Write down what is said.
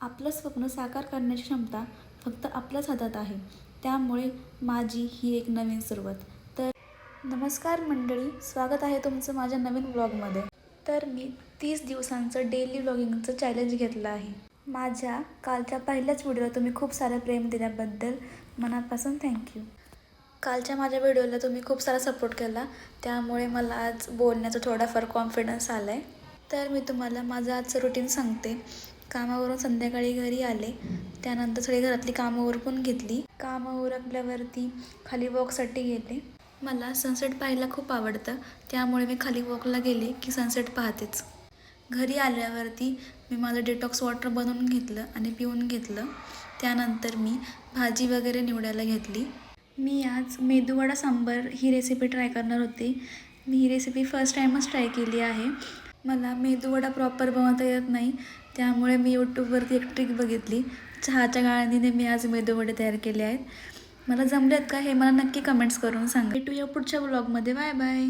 आपलं स्वप्न साकार करण्याची क्षमता फक्त आपल्याच हातात आहे. त्यामुळे माझी ही एक नवीन सुरुवात. तर नमस्कार मंडळी, स्वागत आहे तुमचं माझ्या नवीन व्लॉगमध्ये. तर मी 30 दिवसांचं डेली व्लॉगिंगचं चॅलेंज घेतलं आहे. माझ्या कालच्या पहिल्याच व्हिडिओला तुम्ही खूप सारं प्रेम दिल्याबद्दल मनापासून थँक्यू. कालच्या माझ्या व्हिडिओला तुम्ही खूप सारा सपोर्ट केला, त्यामुळे मला आज बोलण्याचा थोडाफार कॉन्फिडन्स आला आहे. तर मी तुम्हाला माझं आजचं रुटीन सांगते. कामावरून संध्याकाळी घरी आले, त्यानंतर सगळी घरातली कामं उरकून घेतली. कामं उरकल्यावरती खाली वॉकसाठी गेले. मला सनसेट पाहायला खूप आवडतं, त्यामुळे मी खाली वॉकला गेले की सनसेट पाहतेच. घरी आल्यावरती मी माझं डिटॉक्स वॉटर बनवून घेतलं आणि पिऊन घेतलं. त्यानंतर मी भाजी वगैरे निवडायला घेतली. मी आज मेदूवडा सांबार ही रेसिपी ट्राय करणार होते. मी ही रेसिपी फर्स्ट टाईमच ट्राय केली आहे. मला मेदूवडा प्रॉपर बनवता येत नाही, त्यामुळे मी यूट्यूबवरती एक ट्रिक बघितली. चहाच्या गाळणीने मी आज मेदूवडे तयार केले आहेत. मला जमले आहेत का हे मला नक्की कमेंट्स करून सांगा. भेटूया पुढच्या व्लॉगमध्ये. Bye bye.